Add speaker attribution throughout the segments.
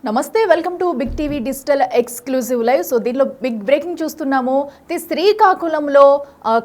Speaker 1: నమస్తే welcome to big TV digital exclusive live. So దీనిలో big breaking చూస్తున్నాము. శ్రీకాకుళంలో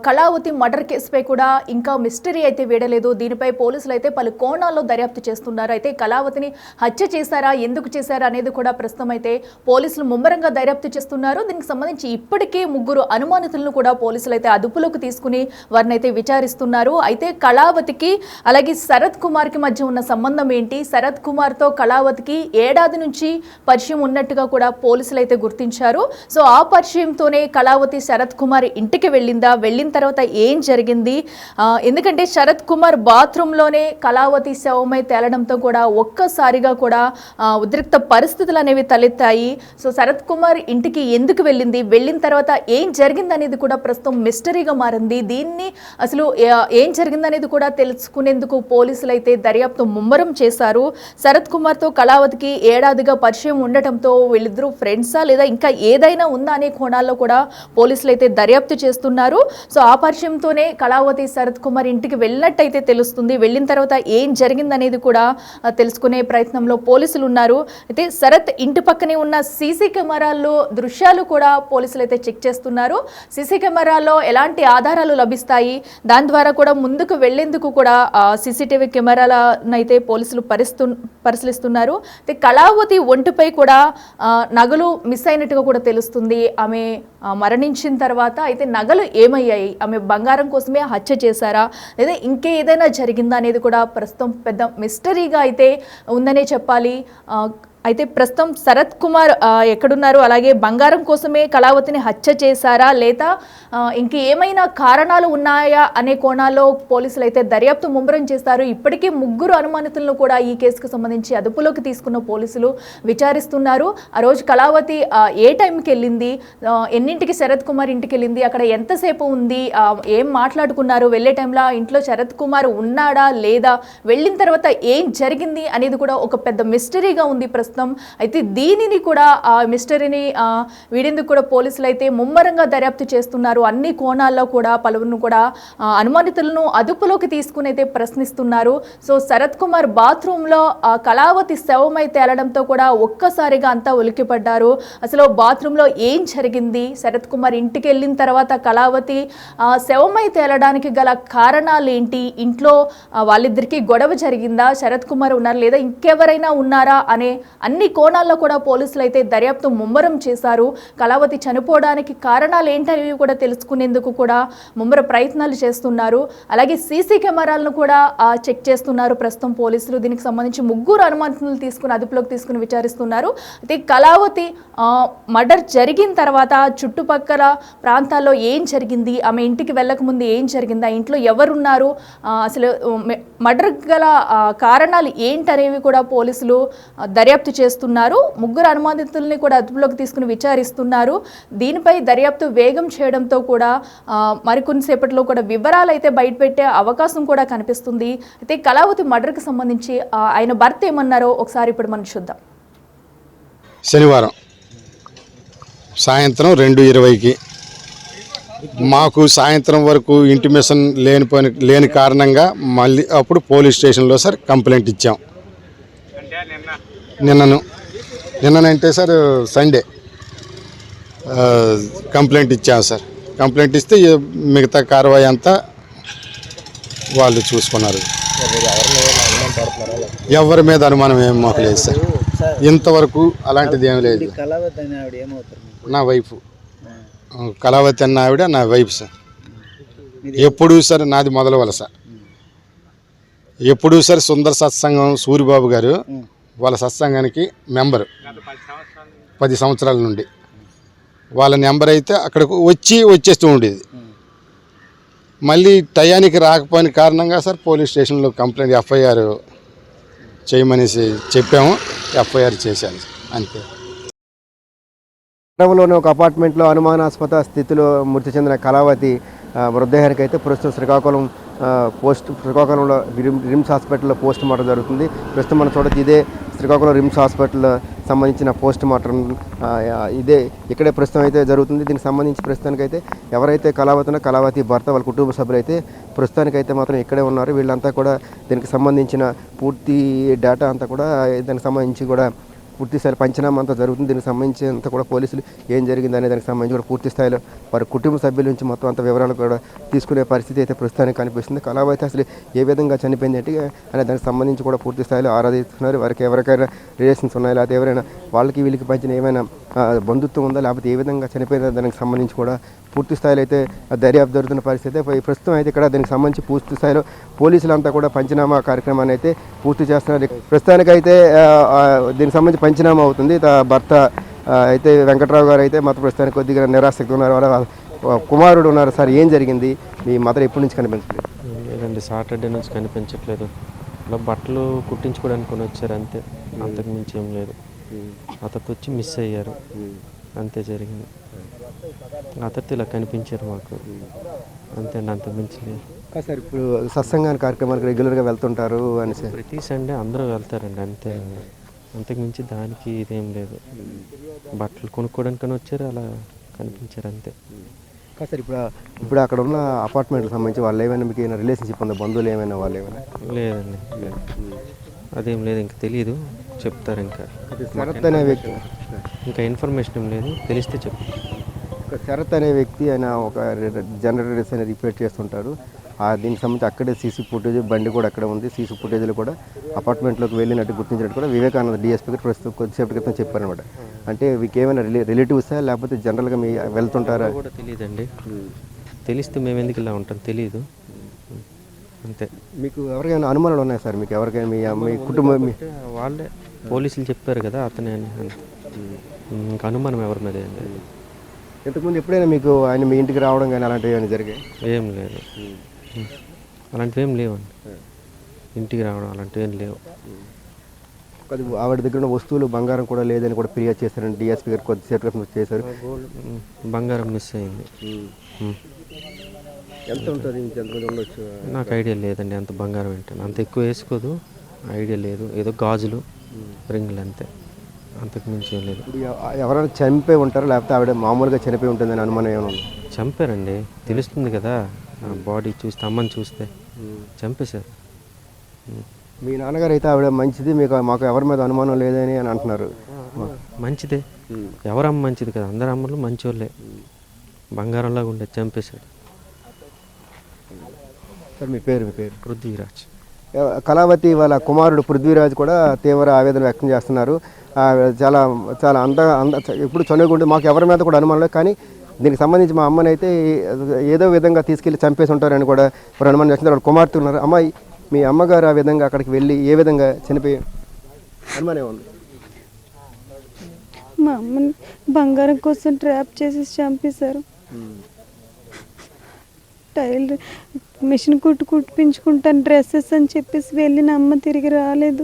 Speaker 1: కళావతి మర్డర్ కేసుపై కూడా ఇంకా మిస్టరీ అయితే వీడలేదు. దీనిపై పోలీసులు అయితే పలు కోణాల్లో దర్యాప్తు చేస్తున్నారు. అయితే కళావతిని హత్య చేశారా, ఎందుకు చేశారా అనేది కూడా ప్రస్తుతం అయితే పోలీసులు ముమ్మరంగా దర్యాప్తు చేస్తున్నారు. దీనికి సంబంధించి ఇప్పటికే ముగ్గురు అనుమానితులను కూడా పోలీసులు అయితే అదుపులోకి తీసుకుని వారిని అయితే విచారిస్తున్నారు. అయితే కళావతికి అలాగే శరత్ కుమార్కి మధ్య ఉన్న సంబంధం ఏంటి, శరత్ కుమార్తో కళావతికి ఏడాది నుంచి పరిచయం ఉన్నట్టుగా కూడా పోలీసులు అయితే గుర్తించారు. సో ఆ పరిచయంతోనే కళావతి శరత్ కుమార్ ఇంటికి వెళ్ళిందా, వెళ్ళిన తర్వాత ఏం జరిగింది, ఎందుకంటే శరత్ కుమార్ బాత్రూంలోనే కళావతి శవమై తేలడంతో కూడా ఒక్కసారిగా కూడా ఉద్రిక్త పరిస్థితులు అనేవి తలెత్తాయి. సో శరత్ కుమార్ ఇంటికి ఎందుకు వెళ్ళింది, వెళ్ళిన తర్వాత ఏం జరిగింది అనేది కూడా ప్రస్తుతం మిస్టరీగా మారింది. దీన్ని అసలు ఏం జరిగిందనేది కూడా తెలుసుకునేందుకు పోలీసులు అయితే దర్యాప్తు ముమ్మరం చేశారు. శరత్ కుమార్తో కళావతికి ఏడాదిగా పరిచయం ఉండటంతో వీళ్ళిద్దరూ ఫ్రెండ్సా లేదా ఇంకా ఏదైనా ఉందా అనే కోణాల్లో కూడా పోలీసులు అయితే దర్యాప్తు చేస్తున్నారు. సో ఆ పరిచయంతోనే కళావతి శరత్ కుమార్ ఇంటికి వెళ్ళినట్టయితే తెలుస్తుంది. వెళ్ళిన తర్వాత ఏం జరిగిందనేది కూడా తెలుసుకునే ప్రయత్నంలో పోలీసులు ఉన్నారు. అయితే శరత్ ఇంటి పక్కనే ఉన్న సీసీ కెమెరాల్లో దృశ్యాలు కూడా పోలీసులు అయితే చెక్ చేస్తున్నారు. సీసీ కెమెరాల్లో ఎలాంటి ఆధారాలు లభిస్తాయి, దాని ద్వారా కూడా ముందుకు వెళ్లేందుకు కూడా సీసీటీవీ కెమెరాలను అయితే పోలీసులు పరిశీలిస్తున్నారు. అయితే కళావతి ఒంటిపై కూడా నగలు మిస్ అయినట్టుగా కూడా తెలుస్తుంది. ఆమె మరణించిన తర్వాత అయితే నగలు ఏమయ్యాయి, ఆమె బంగారం కోసమే హత్య చేశారా లేదా ఇంకేదైనా జరిగిందా అనేది కూడా ప్రస్తుతం పెద్ద మిస్టరీగా అయితే ఉందనే చెప్పాలి. అయితే ప్రస్తుతం శరత్ కుమార్ ఎక్కడున్నారు, అలాగే బంగారం కోసమే కళావతిని హత్య చేశారా లేదా ఇంకేమైనా కారణాలు ఉన్నాయా అనే కోణాల్లో పోలీసులు అయితే దర్యాప్తు ముమ్మరం చేస్తారు. ఇప్పటికీ ముగ్గురు అనుమానితులను కూడా ఈ కేసుకు సంబంధించి అదుపులోకి తీసుకున్న పోలీసులు విచారిస్తున్నారు. ఆ రోజు కళావతి ఏ టైంకి వెళ్ళింది, ఎన్నింటికి శరత్ కుమార్ ఇంటికి వెళ్ళింది, అక్కడ ఎంతసేపు ఉంది, ఏం మాట్లాడుకున్నారు, వెళ్ళే టైంలో ఇంట్లో శరత్ కుమార్ ఉన్నాడా లేదా, వెళ్ళిన తర్వాత ఏం జరిగింది అనేది కూడా ఒక పెద్ద మిస్టరీగా ఉంది ప్రస్తుతం. అయితే దీనిని కూడా మిస్టరీని వీడేందుకు కూడా పోలీసులు అయితే ముమ్మరంగా దర్యాప్తు చేస్తున్నారు. అన్ని కోణాల్లో కూడా పలువురిని కూడా అనుమానితులను అదుపులోకి తీసుకుని అయితే ప్రశ్నిస్తున్నారు. సో శరత్ కుమార్ బాత్రూంలో కళావతి శవమై తేలడంతో కూడా ఒక్కసారిగా అంతా ఉలిక్కిపడ్డారు. అసలు బాత్రూంలో ఏం జరిగింది, శరత్ కుమార్ ఇంటికి వెళ్ళిన తర్వాత కళావతి శవమై తేలడానికి గల కారణాలు ఏంటి, ఇంట్లో వాళ్ళిద్దరికీ గొడవ జరిగిందా, శరత్ కుమార్ ఉన్నారు లేదా ఇంకెవరైనా ఉన్నారా అనే అన్ని కోణాల్లో కూడా పోలీసులు అయితే దర్యాప్తు ముమ్మరం చేశారు. కళావతి చనిపోవడానికి కారణాలు ఏంటనేవి కూడా తెలుసుకునేందుకు కూడా ముమ్మర ప్రయత్నాలు చేస్తున్నారు. అలాగే సీసీ కెమెరాలను కూడా చెక్ చేస్తున్నారు ప్రస్తుతం పోలీసులు. దీనికి సంబంధించి ముగ్గురు అనుమానితులను తీసుకుని అదుపులోకి తీసుకుని విచారిస్తున్నారు. అయితే కళావతి మర్డర్ జరిగిన తర్వాత చుట్టుపక్కల ప్రాంతాల్లో ఏం జరిగింది, ఆమె ఇంటికి వెళ్ళకముందు ఏం జరిగింది, ఆ ఇంట్లో ఎవరున్నారు, అసలు మర్డర్ గల కారణాలు ఏంటనేవి కూడా పోలీసులు దర్యాప్తు చేస్తున్నారు. ముగ్గురు అనుమానితుల్ని కూడా అదుపులోకి తీసుకుని విచారిస్తున్నారు. దీనిపై దర్యాప్తు వేగం చేయడంతో కూడా మరికొన్నిసేపట్లో కూడా వివరాలు అయితే బయటపెట్టే అవకాశం కూడా కనిపిస్తుంది. అయితే కళావతి మర్డర్కి సంబంధించి ఆయన భర్త ఏమన్నారో ఒకసారి ఇప్పుడు మనం చూద్దాం.
Speaker 2: శనివారం సాయంత్రం 2:20కి మాకు సాయంత్రం వరకు ఇంటిమేషన్ లేని కారణంగా మళ్ళీ అప్పుడు పోలీస్ స్టేషన్లో సార్ కంప్లైంట్ ఇచ్చాం. నిన్ననంటే సార్ సండే కంప్లైంట్ ఇచ్చాం సార్. కంప్లైంట్ ఇస్తే మిగతా కార్వాయి అంతా వాళ్ళు చూసుకున్నారు. ఎవరి మీద అనుమానం ఏం మాకు లేదు సార్, ఇంతవరకు అలాంటిది ఏం లేదు. నా వైఫ్ కళావతి అన్న ఆవిడ నా వైఫ్ సార్. ఎప్పుడు సార్ నాది మొదల వలస. ఎప్పుడు సార్ సుందర సత్సంగం సూరిబాబు గారు వాళ్ళ సత్సంగానికి మెంబరు 10 సంవత్సరాల నుండి. వాళ్ళ నెంబర్ అయితే అక్కడికి వచ్చేస్తూ ఉండేది. మళ్ళీ టయానికి రాకపోయిన కారణంగా సార్ పోలీస్ స్టేషన్లో కంప్లైంట్ ఎఫ్ఐఆర్ చేయమనేసి చెప్పాము. ఎఫ్ఐఆర్ చేశాను అంతే.
Speaker 3: నగరంలోని ఒక అపార్ట్మెంట్లో అనుమానాస్పద స్థితిలో మృతి చెందిన కళావతి మృతదేహానికి అయితే ప్రస్తుతం శ్రీకాకుళంలో రిమ్స్ హాస్పిటల్లో పోస్ట్ మార్టం జరుగుతుంది. ప్రస్తుతం మనం చూడొచ్చు ఇదే శ్రీకాకుళం రిమ్స్ హాస్పిటల్ సంబంధించిన పోస్ట్ మార్టం ఇక్కడే ప్రస్తుతం అయితే జరుగుతుంది. దీనికి సంబంధించి ప్రస్తుతానికైతే ఎవరైతే కళావతి భర్త వాళ్ళ కుటుంబ సభ్యులు అయితే ప్రస్తుతానికైతే మాత్రం ఇక్కడే ఉన్నారు. వీళ్ళంతా కూడా దీనికి సంబంధించిన పూర్తి డేటా అంతా కూడా దానికి సంబంధించి కూడా పూర్తి స్థాయిలో పంచనామా అంతా జరుగుతుంది. దీనికి సంబంధించి అంతా కూడా పోలీసులు ఏం జరిగింది అనే దానికి సంబంధించి కూడా పూర్తి స్థాయిలో వారి కుటుంబ సభ్యుల నుంచి మొత్తం అంత వివరాలు కూడా తీసుకునే పరిస్థితి అయితే ప్రస్తుతానికి కనిపిస్తుంది. కళావతి అసలు ఏ విధంగా చనిపోయింది అంటే అనే దానికి సంబంధించి కూడా పూర్తి స్థాయిలో ఆరాధిస్తున్నారు. వారికి ఎవరికైనా రిలేషన్స్ ఉన్నాయా, లేకపోతే ఎవరైనా వాళ్ళకి వీళ్ళకి పంచిన ఏమైనా బంధుత్వం ఉందా, లేకపోతే ఏ విధంగా చనిపోయిన దానికి సంబంధించి కూడా పూర్తి స్థాయిలో అయితే దర్యాప్తు జరుగుతున్న పరిస్థితి. ప్రస్తుతం అయితే ఇక్కడ దీనికి సంబంధించి పూర్తి స్థాయిలో పోలీసులంతా కూడా పంచనామా కార్యక్రమాన్ని అయితే పూర్తి చేస్తున్నారు. ప్రస్తుతానికైతే దీనికి సంబంధించి పంచనామా అవుతుంది. భర్త అయితే వెంకట్రావు గారు అయితే మాత్రం ప్రస్తుతానికి కొద్దిగా నిరాసక్తి ఉన్నారు. వాళ్ళ కుమారుడు ఉన్నారు. సార్, ఏం జరిగింది? మీ మదర్ ఎప్పటి నుంచి కనిపించలేదు?
Speaker 4: లేదండి, సాటర్డే నుంచి కనిపించట్లేదు. ఇలా బట్టలు కుట్టించుకోవడానికి కొని వచ్చారు అంతే, అంతకు మించి ఏం లేదు. అతను వచ్చి మిస్ అయ్యారు, అంతే జరిగింది. అతడితో ఇలా కనిపించారు మాకు, అంతే అండి, అంతకు మించి లేదు.
Speaker 3: సార్, ఇప్పుడు సత్సంగాన్ని కార్యక్రమాలకు రెగ్యులర్గా వెళ్తుంటారు అని సార్?
Speaker 4: ప్రతి సండే అందరూ వెళ్తారండి, అంతే. అంతకు మించి దానికి ఇదేం లేదు. బట్టలు కొనుక్కోవడానికని వచ్చారు, అలా కనిపించారు అంతే.
Speaker 3: సార్, ఇప్పుడు అక్కడ ఉన్న అపార్ట్మెంట్కి సంబంధించి వాళ్ళు ఏమైనా మీకు ఏమైనా రిలేషన్షిప్ ఉందా? బంధువులు ఏమైనా వాళ్ళు ఏమైనా?
Speaker 4: లేదండి, లేదు, అదేం లేదు. ఇంకా తెలియదు, చెప్తారు. ఇంకా
Speaker 3: శరత్ అనే వ్యక్తి,
Speaker 4: ఇంకా ఇన్ఫర్మేషన్ ఏం లేదు, తెలిస్తే చెప్తారు.
Speaker 3: శరత్ అనే వ్యక్తి ఆయన ఒక జనరేటర్స్ అని రిపేర్ చేస్తుంటారు. దీనికి సంబంధించి అక్కడే సీసీ ఫుటేజ్ బండి కూడా అక్కడ ఉంది. సీసీ ఫుటేజ్లో కూడా అపార్ట్మెంట్లోకి వెళ్ళినట్టు గుర్తించినట్టు కూడా వివేకానంద డిఎస్పీ గారు ప్రస్తుతం కొద్దిసేపటి క్రితం చెప్పారనమాట. అంటే మీకు ఏమైనా రిలేటివ్సా, లేకపోతే జనరల్గా మీ వెళ్తుంటారా?
Speaker 4: కూడా తెలియదండి, తెలిస్తే మేము ఎందుకు ఇలా ఉంటాం, తెలియదు, అంతే.
Speaker 3: మీకు ఎవరికైనా అనుమానాలు ఉన్నాయి సార్? మీకు ఎవరికైనా మీ కుటుంబం
Speaker 4: వాళ్ళే పోలీసులు చెప్పారు కదా అతనే అని, ఇంకా అనుమానం ఎవరి మీద ఏం లేదు.
Speaker 3: ఇంతకుముందు ఎప్పుడైనా మీకు ఆయన మీ ఇంటికి రావడం కానీ అలాంటివి ఏమైనా జరిగాయి?
Speaker 4: ఏం లేదు, అలాంటివి ఏం లేవండి. ఇంటికి రావడం అలాంటివి ఏం లేవు.
Speaker 3: ఆవిడ దగ్గర ఉన్న వస్తువులు బంగారం కూడా లేదని కూడా ఫిర్యాదు చేశారండి డిఎస్పీ గారు, కొద్దిసేపు చేశారు.
Speaker 4: బంగారం మిస్ అయింది.
Speaker 3: ఎంత ఉంటుంది? ఉండొచ్చు,
Speaker 4: నాకు ఐడియా లేదండి. అంత బంగారం ఏంటంటే అంత ఎక్కువ వేసుకోదు, ఐడియా లేదు. ఏదో గాజులు, రింగులు, అంతే, అంతకు మించి ఏం లేదు.
Speaker 3: ఎవరైనా చనిపోయి ఉంటారా, లేకపోతే ఆవిడ మామూలుగా చనిపోయి ఉంటుందని అనుమానం ఏమైనా ఉంది?
Speaker 4: చంపారండి, తెలుస్తుంది కదా, బాడీ చూస్తే, అమ్మని చూస్తే చంపేశారు.
Speaker 3: మీ నాన్నగారు అయితే ఆవిడ మంచిది, మాకు ఎవరి మీద అనుమానం లేదని అని అంటున్నారు.
Speaker 4: మంచిదే, ఎవరమ్మ మంచిది కదా, అందరు అమ్మలు మంచోళ్ళే. బంగారంలాగా ఉండే చంపేశాడు.
Speaker 3: సార్, మీ పేరు?
Speaker 4: పృథ్వీరాజ్.
Speaker 3: కళావతి వాళ్ళ కుమారుడు పృథ్వీరాజ్ కూడా తీవ్ర ఆవేదన వ్యక్తం చేస్తున్నారు. చాలా చాలా ఇప్పుడు చనువుకుంటే మాకు ఎవరి మీద కూడా అనుమానం లేదు, కానీ దీనికి సంబంధించి మా అమ్మని అయితే ఏదో విధంగా తీసుకెళ్ళి చంపేసి ఉంటారని కూడా ఇప్పుడు అనుమానం చేస్తున్నారు. కుమార్తె ఉన్నారు. అమ్మాయి, మీ అమ్మగారు ఆ విధంగా అక్కడికి వెళ్ళి ఏ విధంగా చనిపోయి అనుమానం ఉంది?
Speaker 5: మా అమ్మని బంగారం కోసం ట్రాప్ చేసి చంపేశారు. టైలర్ మిషన్ కుట్టించుకుంటాను డ్రెస్సెస్ అని చెప్పేసి వెళ్ళిన అమ్మ తిరిగి రాలేదు.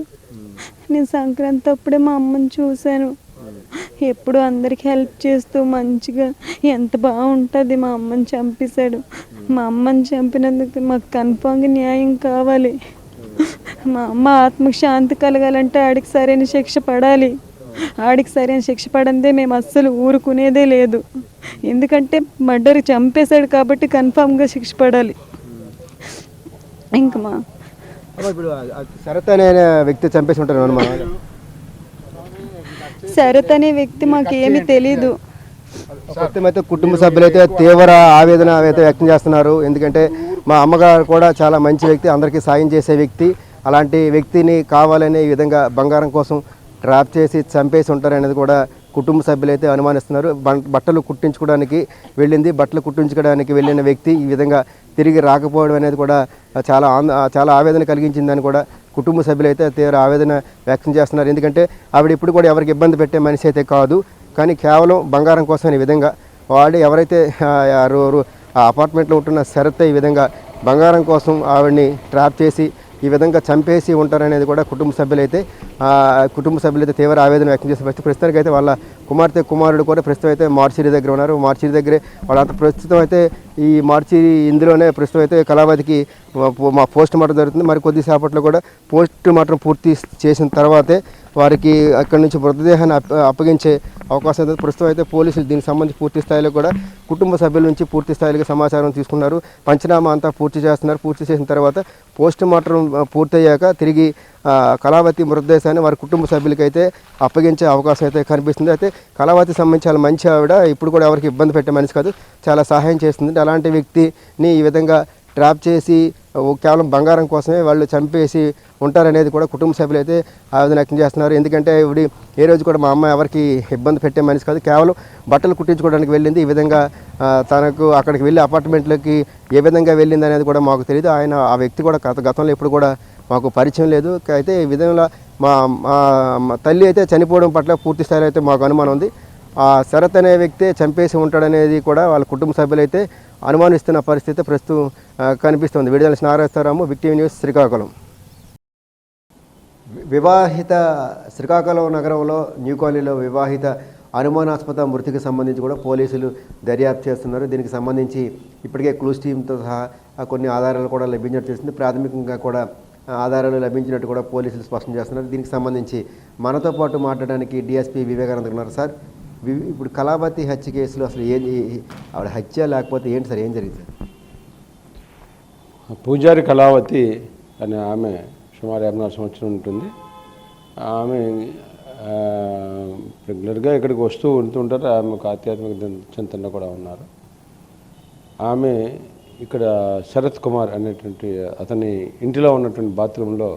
Speaker 5: నేను సంక్రాంతి అప్పుడే మా అమ్మని చూశాను. ఎప్పుడు అందరికి హెల్ప్ చేస్తూ మంచిగా ఎంత బాగుంటుంది. మా అమ్మని చంపేశాడు. మా అమ్మని చంపినందుకు మాకు కన్ఫామ్గా న్యాయం కావాలి. మా అమ్మ ఆత్మకు శాంతి కలగాలంటే ఆడికి సరైన శిక్ష పడాలి. ఆడికి సరైన శిక్ష పడందే మేము అస్సలు ఊరుకునేదే లేదు. ఎందుకంటే మర్డర్ చంపేశాడు కాబట్టి కన్ఫామ్గా శిక్ష పడాలి. ఇంకా మా
Speaker 3: ఇప్పుడు శరత్ అనే వ్యక్తి చంపేసి ఉంటారు అనుమానం?
Speaker 5: శరత్ అనే వ్యక్తి మాకేమీ తెలీదు.
Speaker 3: మొత్తం అయితే కుటుంబ సభ్యులైతే తీవ్ర ఆవేదన అయితే వ్యక్తం చేస్తున్నారు. ఎందుకంటే మా అమ్మగారు కూడా చాలా మంచి వ్యక్తి, అందరికీ సాయం చేసే వ్యక్తి. అలాంటి వ్యక్తిని కావాలనే ఈ విధంగా బంగారం కోసం ట్రాప్ చేసి చంపేసి ఉంటారనేది కూడా కుటుంబ సభ్యులైతే అనుమానిస్తున్నారు. బట్టలు కుట్టించుకోవడానికి వెళ్ళింది, బట్టలు కుట్టించుకోవడానికి వెళ్ళిన వ్యక్తి ఈ విధంగా తిరిగి రాకపోవడం అనేది కూడా చాలా ఆవేదన కలిగించిందని కూడా కుటుంబ సభ్యులైతే తీవ్ర ఆవేదన వ్యక్తం చేస్తున్నారు. ఎందుకంటే ఆవిడ ఇప్పుడు కూడా ఎవరికి ఇబ్బంది పెట్టే మనిషి అయితే కాదు, కానీ కేవలం బంగారం కోసం ఈ విధంగా వాడు ఎవరైతే ఆ అపార్ట్మెంట్లో ఉంటున్న శరత్ ఈ విధంగా బంగారం కోసం ఆవిడని ట్రాప్ చేసి ఈ విధంగా చంపేసి ఉంటారనేది కూడా కుటుంబ సభ్యులైతే తీవ్ర ఆవేదన వ్యక్తం చేసే పరిస్థితి. ప్రస్తుతానికి అయితే వాళ్ళ కుమారుడు కూడా ప్రస్తుతం అయితే మార్చిరి దగ్గర ఉన్నారు. మార్చిరి దగ్గరే వాళ్ళంతా ప్రస్తుతం అయితే ఈ మార్చిరి ఇందులోనే ప్రస్తుతం అయితే కళావతికి మా పోస్ట్ మార్టం జరుగుతుంది. మరి కొద్దిసేపట్లో కూడా పోస్ట్ మార్టం పూర్తి చేసిన తర్వాతే వారికి అక్కడి నుంచి మృతదేహాన్ని అప్పగించే అవకాశం ఉంది. ప్రస్తుతం అయితే పోలీసులు దీనికి సంబంధించి పూర్తి స్థాయిలో కూడా కుటుంబ సభ్యుల నుంచి పూర్తి స్థాయిలో సమాచారం తీసుకున్నారు. పంచనామా అంతా పూర్తి చేస్తున్నారు. పూర్తి చేసిన తర్వాత పోస్ట్ మార్టం పూర్తయ్యాక తిరిగి కళావతి మృతదేశాన్ని వారి కుటుంబ సభ్యులకైతే అప్పగించే అవకాశం అయితే కనిపిస్తుంది. అయితే కళావతి సంబంధించి చాలా మంచి ఆవిడ, ఇప్పుడు కూడా ఎవరికి ఇబ్బంది పెట్టే మనిషి కాదు, చాలా సహాయం చేస్తుంది. అలాంటి వ్యక్తిని ఈ విధంగా ట్రాప్ చేసి కేవలం బంగారం కోసమే వాళ్ళు చంపేసి ఉంటారనేది కూడా కుటుంబ సభ్యులు అయితే ఆవేదన వ్యక్తం చేస్తున్నారు. ఎందుకంటే ఇవిడ ఏ రోజు కూడా మా అమ్మ ఎవరికి ఇబ్బంది పెట్టే మనిషి కాదు, కేవలం బట్టలు కుట్టించుకోవడానికి వెళ్ళింది. ఈ విధంగా తనకు అక్కడికి వెళ్ళి అపార్ట్మెంట్లోకి ఏ విధంగా వెళ్ళింది అనేది కూడా మాకు తెలియదు. ఆ వ్యక్తి కూడా గతంలో ఎప్పుడు కూడా మాకు పరిచయం లేదు. అయితే ఈ విధంగా మా తల్లి అయితే చనిపోవడం పట్ల పూర్తి స్థాయిలో అయితే మాకు అనుమానం ఉంది. ఆ శరత్ అనే వ్యక్తే చంపేసి ఉంటాడనేది కూడా వాళ్ళ కుటుంబ సభ్యులైతే అనుమానిస్తున్న పరిస్థితి ప్రస్తుతం కనిపిస్తుంది. విడుదల Narayana Rao, big TV news, Srikakulam. వివాహిత శ్రీకాకుళం నగరంలో న్యూ కాలనీలో వివాహిత అనుమానాస్పద మృతికి సంబంధించి కూడా పోలీసులు దర్యాప్తు చేస్తున్నారు. దీనికి సంబంధించి ఇప్పటికే క్లూస్ టీంతో సహా కొన్ని ఆధారాలు కూడా లభించినట్టు తెలిసింది. ప్రాథమికంగా కూడా ఆధారాలు లభించినట్టు కూడా పోలీసులు స్పష్టం చేస్తున్నారు. దీనికి సంబంధించి మనతో పాటు మాట్లాడడానికి డిఎస్పీ వివేకానంద్ ఉన్నారు. సార్, ఇప్పుడు కళావతి హత్య కేసులో అసలు ఆవిడ హత్య లేకపోతే ఏంటి సార్, ఏం జరిగింది సార్?
Speaker 6: పూజారి కళావతి అనే ఆమె సుమారు 54 సంవత్సరం ఉంటుంది. ఆమె రెగ్యులర్గా ఇక్కడికి వస్తూ ఉంటుంటారు. ఆమె ఒక ఆధ్యాత్మిక చింతన కూడా ఉన్నారు. ఆమె ఇక్కడ శరత్ కుమార్ అనేటువంటి అతని ఇంటిలో ఉన్నటువంటి బాత్రూంలో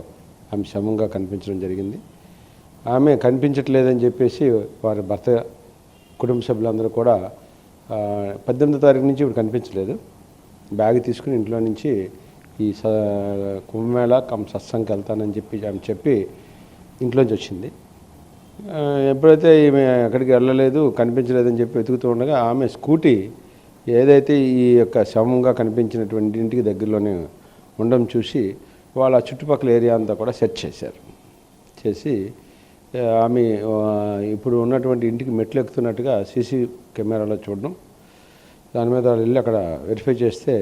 Speaker 6: ఆమె శవంగా కనిపించడం జరిగింది. ఆమె కనిపించట్లేదని చెప్పేసి వారి భర్త కుటుంబ సభ్యులందరూ కూడా 18వ తారీఖు నుంచి ఇప్పుడు కనిపించలేదు, బ్యాగ్ తీసుకుని ఇంట్లో నుంచి ఈ కుంభమేళ సత్సంగ్కి వెళ్తానని చెప్పి ఇంట్లోంచి వచ్చింది. ఎప్పుడైతే ఈమె ఎక్కడికి వెళ్ళలేదు, కనిపించలేదని చెప్పి వెతుకుతూ ఉండగా ఆమె స్కూటీ ఏదైతే ఈ యొక్క శవంగా కనిపించినటువంటి ఇంటికి దగ్గరలోనే ఉండడం చూసి వాళ్ళ చుట్టుపక్కల ఏరియా అంతా కూడా సెర్చ్ చేసి ఆమె ఇప్పుడు ఉన్నటువంటి ఇంటికి మెట్లు ఎక్కుతున్నట్టుగా సీసీ కెమెరాలో చూడడం, దాని మీద వాళ్ళు వెళ్ళి అక్కడ వెరిఫై చేస్తే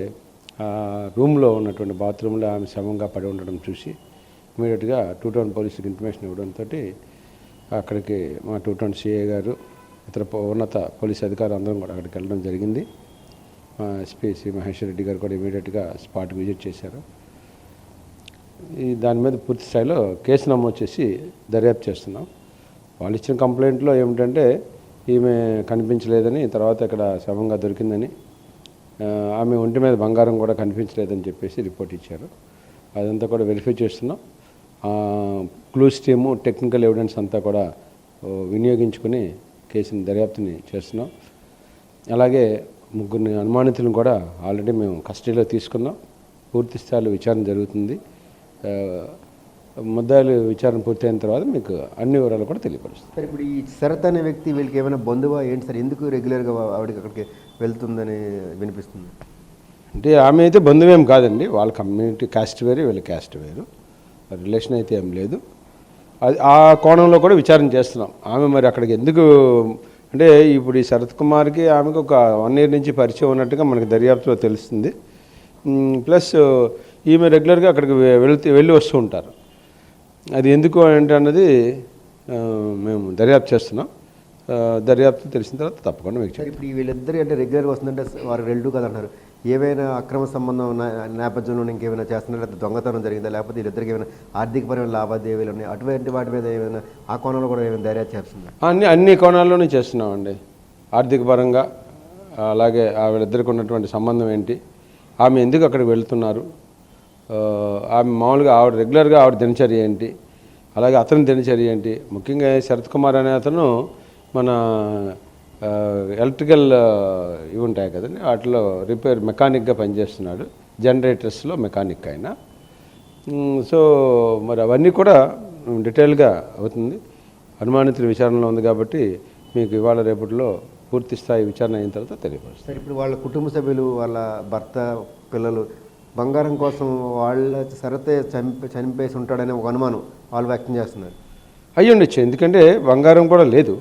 Speaker 6: ఆ రూమ్లో ఉన్నటువంటి బాత్రూంలో ఆమె శవంగా పడి ఉండడం చూసి ఇమీడియట్గా 2 టౌన్ పోలీసులకు ఇంటిమేషన్ ఇవ్వడంతో అక్కడికి మా 2 టౌన్ సిఐ గారు ఇతర ఉన్నత పోలీసు అధికారులు అందరం కూడా అక్కడికి వెళ్ళడం జరిగింది. మా ఎస్పీ శ్రీ మహేశ్వర్ రెడ్డి గారు కూడా ఇమీడియట్గా స్పాట్ విజిట్ చేశారు. దాని మీద పూర్తి స్థాయిలో కేసు నమోదు చేసి దర్యాప్తు చేస్తున్నాం. వాళ్ళు ఇచ్చిన కంప్లైంట్లో ఏమిటంటే ఈమె కనిపించలేదని, తర్వాత ఇక్కడ శవంగా దొరికిందని, ఆమె ఒంటి మీద బంగారం కూడా కనిపించలేదని చెప్పేసి రిపోర్ట్ ఇచ్చారు. అదంతా కూడా వెరిఫై చేస్తున్నాం. క్లూస్ టీము టెక్నికల్ ఎవిడెన్స్ అంతా కూడా వినియోగించుకుని కేసుని దర్యాప్తుని చేస్తున్నాం. అలాగే 3 అనుమానితులను కూడా ఆల్రెడీ మేము కస్టడీలో తీసుకున్నాం. పూర్తి స్థాయిలో విచారణ జరుగుతుంది. ముద్దాయిలు విచారణ పూర్తయిన తర్వాత మీకు అన్ని వివరాలు కూడా తెలియపరుస్తుంది.
Speaker 3: సార్, ఇప్పుడు ఈ శరత్ అనే వ్యక్తి వీళ్ళకి ఏమైనా బంధువా ఏంటి సార్? ఎందుకు రెగ్యులర్గా ఆవిడకి అక్కడికి వెళ్తుందని వినిపిస్తుంది?
Speaker 6: అంటే ఆమె అయితే బంధువేం కాదండి, వాళ్ళ కమ్యూనిటీ క్యాస్ట్ వేరు, వీళ్ళ క్యాస్ట్ వేరు, రిలేషన్ అయితే ఏం లేదు. అది ఆ కోణంలో కూడా విచారణ చేస్తున్నాం. ఆమె మరి అక్కడికి ఎందుకు అంటే ఇప్పుడు ఈ శరత్ కుమార్కి ఆమెకు ఒక 1 year నుంచి పరిచయం ఉన్నట్టుగా మనకి దర్యాప్తులో తెలుస్తుంది. ప్లస్ ఈమె రెగ్యులర్గా అక్కడికి వెళ్ళి వస్తూ ఉంటారు. అది ఎందుకు అంటే అన్నది మేము దర్యాప్తు చేస్తున్నాం. దర్యాప్తు తెలిసిన తర్వాత తప్పకుండా మీకు
Speaker 3: సార్, ఇప్పుడు వీళ్ళిద్దరు అంటే రెగ్యులర్గా వస్తుందంటే వారు రెండు కదా అంటారు. ఏవైనా అక్రమ సంబంధం నేపథ్యంలో ఇంకేమైనా చేస్తున్నారు, లేకపోతే దొంగతనం జరిగిందా, లేకపోతే వీళ్ళిద్దరికి ఏమైనా ఆర్థికపరమైన లావాదేవీలు ఉన్నాయి, అటువంటి వాటి మీద ఏమైనా ఆ కోణంలో కూడా ఏమైనా దర్యాప్తు చేస్తుంది?
Speaker 6: అన్ని కోణాల్లోనే చేస్తున్నామండి. ఆర్థిక పరంగా, అలాగే వీళ్ళిద్దరికి ఉన్నటువంటి సంబంధం ఏంటి, ఆమె ఎందుకు అక్కడికి వెళ్తున్నారు, ఆమె మామూలుగా రెగ్యులర్గా ఆవిడ దినచర్య ఏంటి, అలాగే అతని దినచర్య ఏంటి. ముఖ్యంగా శరత్ కుమార్ అనే అతను మన ఎలక్ట్రికల్ ఇవి ఉంటాయి కదండి, వాటిలో రిపేర్ మెకానిక్గా పనిచేస్తున్నాడు, జనరేటర్స్లో మెకానిక్ అయినా. సో మరి అవన్నీ కూడా డీటెయిల్గా అవుతుంది. అనుమానితుల విచారణలో ఉంది కాబట్టి మీకు ఇవాళ రేపటిలో పూర్తి స్థాయి విచారణ అయిన తర్వాత తెలియపరుస్తారు.
Speaker 3: సార్, ఇప్పుడు వాళ్ళ కుటుంబ సభ్యులు, వాళ్ళ భర్త, పిల్లలు బంగారం కోసం వాళ్ళ శరతే చనిపేసి ఉంటాడనే ఒక అనుమానం వాళ్ళు వ్యక్తం చేస్తున్నారు.
Speaker 6: అయ్యి ఉండొచ్చు, ఎందుకంటే బంగారం కూడా లేదు.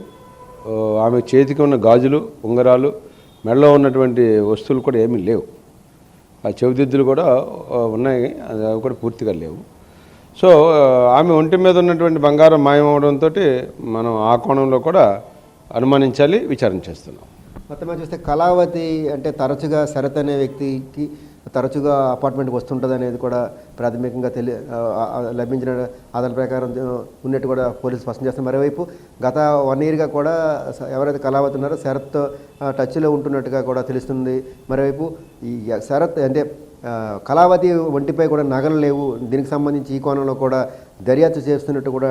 Speaker 6: ఆమె చేతికి ఉన్న గాజులు, ఉంగరాలు, మెడలో ఉన్నటువంటి వస్తువులు కూడా ఏమీ లేవు. ఆ చెవిదిద్దులు కూడా ఉన్నాయి, అవి కూడా పూర్తిగా లేవు. సో ఆమె ఒంటి మీద ఉన్నటువంటి బంగారం మాయమవడంతో మనం ఆ కోణంలో కూడా అనుమానించాలి, విచారణ చేస్తున్నాం.
Speaker 3: మొత్తం చూస్తే కళావతి అంటే తరచుగా శరత్ అనే వ్యక్తికి తరచుగా అపార్ట్మెంట్కి వస్తుంటుంది అనేది కూడా ప్రాథమికంగా లభించిన ఆధారాల ప్రకారం ఉన్నట్టు కూడా పోలీసులు స్పష్టం చేస్తున్నారు. మరోవైపు గత 1 yearగా కూడా ఎవరైతే కళావతి ఉన్నారో శరత్ టచ్లో ఉంటున్నట్టుగా కూడా తెలుస్తుంది. మరోవైపు ఈ శరత్ అంటే కళావతి ఒంటిపై కూడా నగలు లేవు. దీనికి సంబంధించి ఈ కోణంలో కూడా దర్యాప్తు చేస్తున్నట్టు కూడా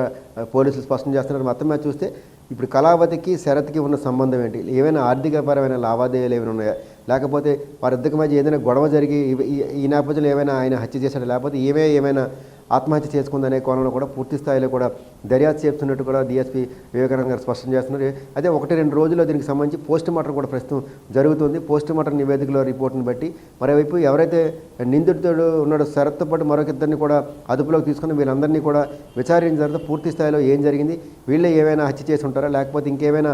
Speaker 3: పోలీసులు స్పష్టం చేస్తున్నారు. మొత్తం మీద చూస్తే ఇప్పుడు కళావతికి శరత్కి ఉన్న సంబంధం ఏంటి? ఏమైనా ఆర్థికపరమైన లావాదేవీలు ఏమైనా ఉన్నాయా, లేకపోతే వారిద్దరి మధ్య ఏదైనా గొడవ జరిగి ఈ నేపథ్యంలో ఏమైనా ఆయన హత్య చేశాడు, లేకపోతే ఏమైనా ఆత్మహత్య చేసుకుందనే కోణంలో కూడా పూర్తి స్థాయిలో కూడా దర్యాప్తు చేస్తున్నట్టు కూడా డీఎస్పీ వివేకానంద గారు స్పష్టం చేస్తున్నారు. అదే 1-2 రోజుల్లో దీనికి సంబంధించి పోస్ట్ మార్టం కూడా ప్రస్తుతం జరుగుతుంది. పోస్ట్ మార్టం నివేదికలో రిపోర్ట్ని బట్టి మరోవైపు ఎవరైతే నిందితుడు ఉన్నాడో శరత్తో పాటు మరొక ఇద్దరిని కూడా అదుపులోకి తీసుకుని వీళ్ళందరినీ కూడా విచారించిన తర్వాత పూర్తి స్థాయిలో ఏం జరిగింది, వీళ్ళే ఏమైనా హత్య చేసి ఉంటారా, లేకపోతే ఇంకేమైనా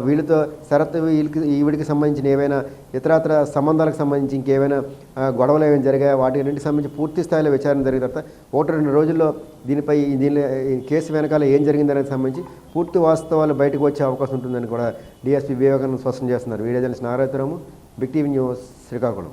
Speaker 3: వీళ్ళతో శరత్ ఈవిడికి సంబంధించిన ఏమైనా ఇతరత్ర సంబంధాలకు సంబంధించి ఇంకేమైనా గొడవలు ఏమైనా జరిగాయా, వాటి అన్నింటికి సంబంధించి పూర్తి స్థాయిలో విచారణ జరిగిన తర్వాత 1-2 రోజుల్లో దీని కేసు వెనకాల ఏం జరిగిందనేది సంబంధించి పూర్తి వాస్తవాలు బయటకు వచ్చే అవకాశం ఉంటుందని కూడా డీఎస్పీ వివేకానంద స్పష్టం చేస్తున్నారు. Video journalist Narayana Rao, big TV news, Srikakulam.